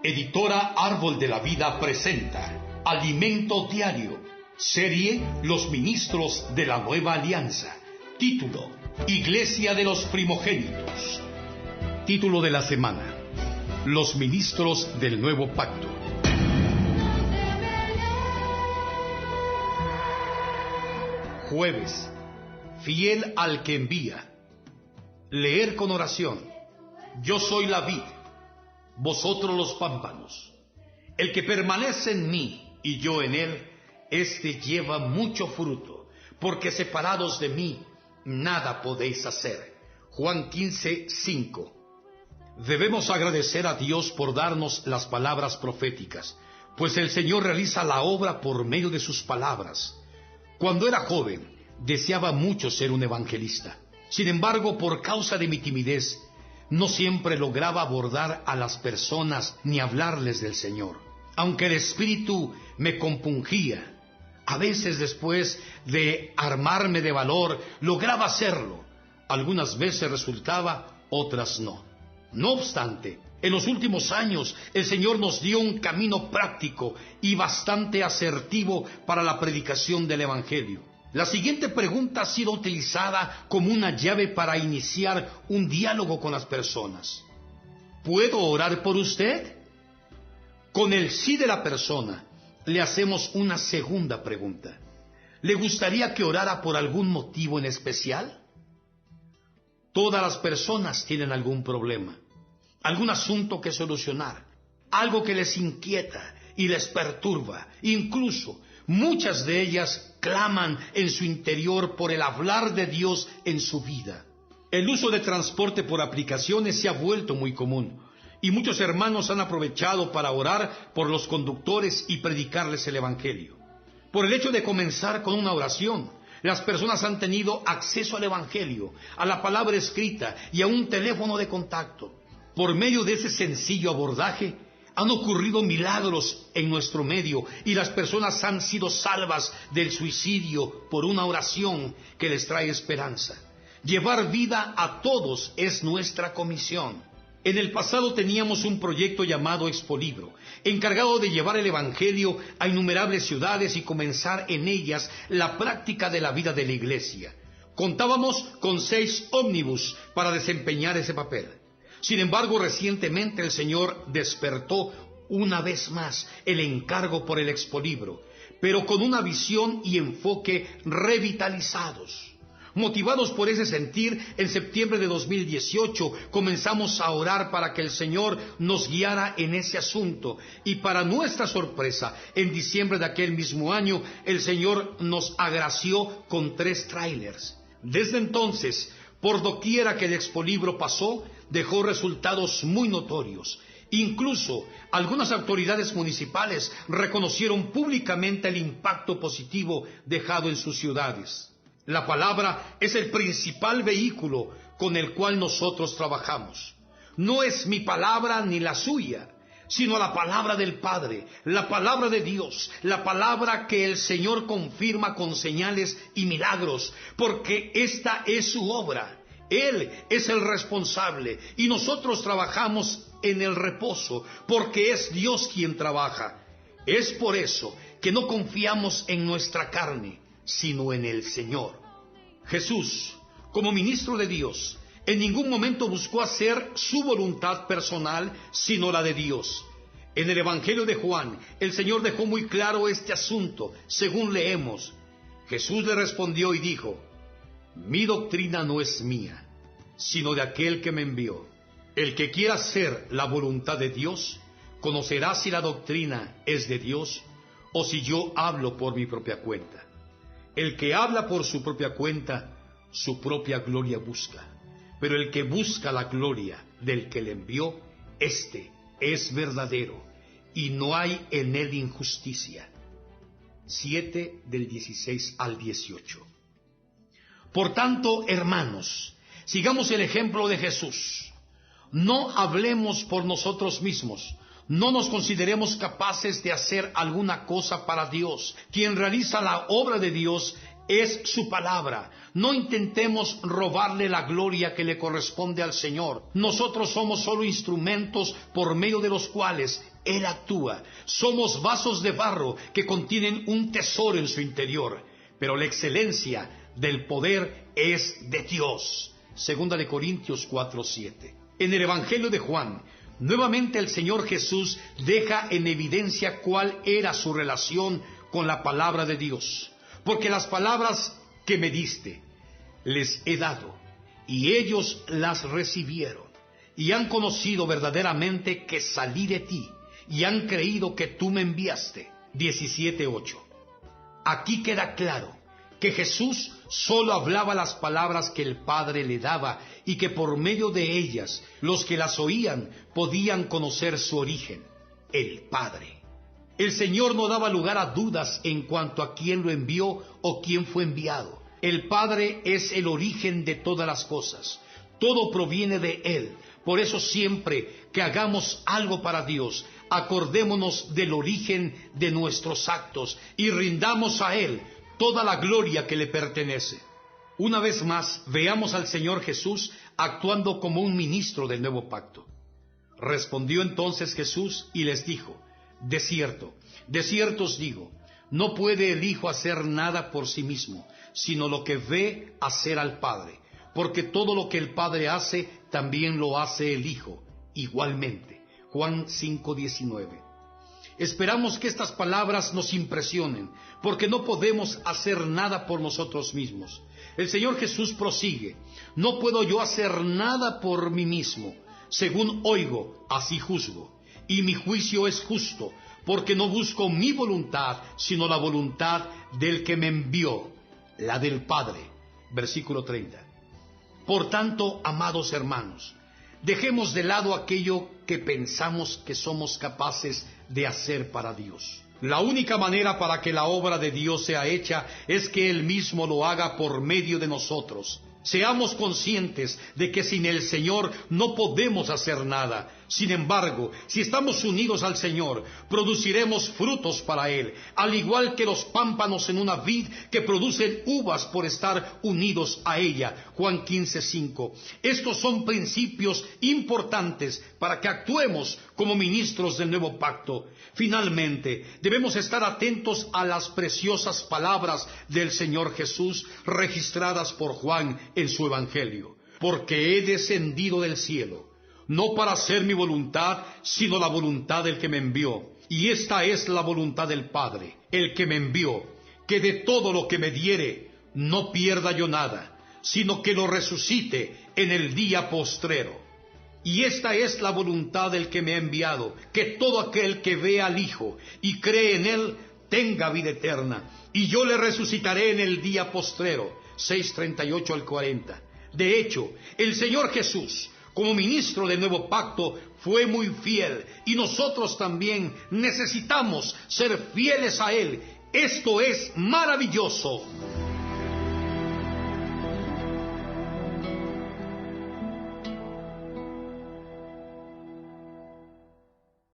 Editora Árbol de la Vida presenta Alimento Diario, serie Los Ministros de la Nueva Alianza. Título: Iglesia de los Primogénitos. Título de la semana: Los Ministros del Nuevo Pacto. Jueves: Fiel al que envía. Leer con oración. Yo soy la vid, vosotros los pámpanos. El que permanece en mí y yo en él, éste lleva mucho fruto, porque separados de mí nada podéis hacer. Juan 15:5. Debemos agradecer a Dios por darnos las palabras proféticas, pues el Señor realiza la obra por medio de sus palabras. Cuando era joven, deseaba mucho ser un evangelista. Sin embargo, por causa de mi timidez, no siempre lograba abordar a las personas ni hablarles del Señor. Aunque el Espíritu me compungía, a veces después de armarme de valor, lograba hacerlo. Algunas veces resultaba, otras no. No obstante, en los últimos años, el Señor nos dio un camino práctico y bastante asertivo para la predicación del Evangelio. La siguiente pregunta ha sido utilizada como una llave para iniciar un diálogo con las personas. ¿Puedo orar por usted? Con el sí de la persona, le hacemos una segunda pregunta. ¿Le gustaría que orara por algún motivo en especial? Todas las personas tienen algún problema, algún asunto que solucionar, algo que les inquieta y les perturba. Incluso muchas de ellas claman en su interior por el hablar de Dios en su vida. El uso de transporte por aplicaciones se ha vuelto muy común, y muchos hermanos han aprovechado para orar por los conductores y predicarles el Evangelio. Por el hecho de comenzar con una oración, las personas han tenido acceso al Evangelio, a la palabra escrita y a un teléfono de contacto. Por medio de ese sencillo abordaje, han ocurrido milagros en nuestro medio y las personas han sido salvas del suicidio por una oración que les trae esperanza. Llevar vida a todos es nuestra comisión. En el pasado teníamos un proyecto llamado Expolibro, encargado de llevar el Evangelio a innumerables ciudades y comenzar en ellas la práctica de la vida de la iglesia. Contábamos con 6 ómnibus para desempeñar ese papel. Sin embargo, recientemente el Señor despertó una vez más el encargo por el Expolibro, pero con una visión y enfoque revitalizados. Motivados por ese sentir, en septiembre de 2018 comenzamos a orar para que el Señor nos guiara en ese asunto, y para nuestra sorpresa, en diciembre de aquel mismo año, el Señor nos agració con 3 trailers. Desde entonces, por doquiera que el Expolibro pasó, dejó resultados muy notorios. Incluso algunas autoridades municipales reconocieron públicamente el impacto positivo dejado en sus ciudades. La palabra es el principal vehículo con el cual nosotros trabajamos. No es mi palabra ni la suya, sino la palabra del Padre, la palabra de Dios, la palabra que el Señor confirma con señales y milagros, porque esta es su obra. Él es el responsable y nosotros trabajamos en el reposo, porque es Dios quien trabaja. Es por eso que no confiamos en nuestra carne, sino en el Señor. Jesús, como ministro de Dios, en ningún momento buscó hacer su voluntad personal, sino la de Dios. En el Evangelio de Juan, el Señor dejó muy claro este asunto, según leemos. Jesús le respondió y dijo: mi doctrina no es mía, sino de aquel que me envió. El que quiera hacer la voluntad de Dios, conocerá si la doctrina es de Dios o si yo hablo por mi propia cuenta. El que habla por su propia cuenta, su propia gloria busca. Pero el que busca la gloria del que le envió, éste es verdadero, y no hay en él injusticia. 7 del 16 al 18. Por tanto, hermanos, sigamos el ejemplo de Jesús. No hablemos por nosotros mismos. No nos consideremos capaces de hacer alguna cosa para Dios. Quien realiza la obra de Dios es su palabra. No intentemos robarle la gloria que le corresponde al Señor. Nosotros somos solo instrumentos por medio de los cuales Él actúa. Somos vasos de barro que contienen un tesoro en su interior. Pero la excelencia del poder es de Dios. Segunda de Corintios 4:7. En el Evangelio de Juan, nuevamente el Señor Jesús deja en evidencia cuál era su relación con la palabra de Dios. Porque las palabras que me diste, les he dado, y ellos las recibieron, y han conocido verdaderamente que salí de ti, y han creído que tú me enviaste. 17:8. Aquí queda claro que Jesús solo hablaba las palabras que el Padre le daba, y que por medio de ellas, los que las oían podían conocer su origen, el Padre. El Señor no daba lugar a dudas en cuanto a quién lo envió o quién fue enviado. El Padre es el origen de todas las cosas. Todo proviene de Él. Por eso siempre que hagamos algo para Dios, acordémonos del origen de nuestros actos y rindamos a Él toda la gloria que le pertenece. Una vez más, veamos al Señor Jesús actuando como un ministro del nuevo pacto. Respondió entonces Jesús y les dijo: de cierto os digo, no puede el Hijo hacer nada por sí mismo, sino lo que ve hacer al Padre, porque todo lo que el Padre hace, también lo hace el Hijo, igualmente. Juan 5:19. Esperamos que estas palabras nos impresionen, porque no podemos hacer nada por nosotros mismos. El Señor Jesús prosigue: no puedo yo hacer nada por mí mismo. Según oigo, así juzgo. Y mi juicio es justo, porque no busco mi voluntad, sino la voluntad del que me envió, la del Padre. Versículo 30. Por tanto, amados hermanos, dejemos de lado aquello que pensamos que somos capaces de hacer para Dios. La única manera para que la obra de Dios sea hecha es que Él mismo lo haga por medio de nosotros. Seamos conscientes de que sin el Señor no podemos hacer nada. Sin embargo, si estamos unidos al Señor, produciremos frutos para Él, al igual que los pámpanos en una vid que producen uvas por estar unidos a ella. Juan 15:5. Estos son principios importantes para que actuemos como ministros del nuevo pacto. Finalmente, debemos estar atentos a las preciosas palabras del Señor Jesús registradas por Juan en su Evangelio. Porque he descendido del cielo, no para hacer mi voluntad, sino la voluntad del que me envió. Y esta es la voluntad del Padre, el que me envió, que de todo lo que me diere, no pierda yo nada, sino que lo resucite en el día postrero. Y esta es la voluntad del que me ha enviado, que todo aquel que vea al Hijo y cree en Él, tenga vida eterna, y yo le resucitaré en el día postrero. 6:38 al 40. De hecho, el Señor Jesús, como ministro del nuevo pacto, fue muy fiel, y nosotros también necesitamos ser fieles a Él. Esto es maravilloso.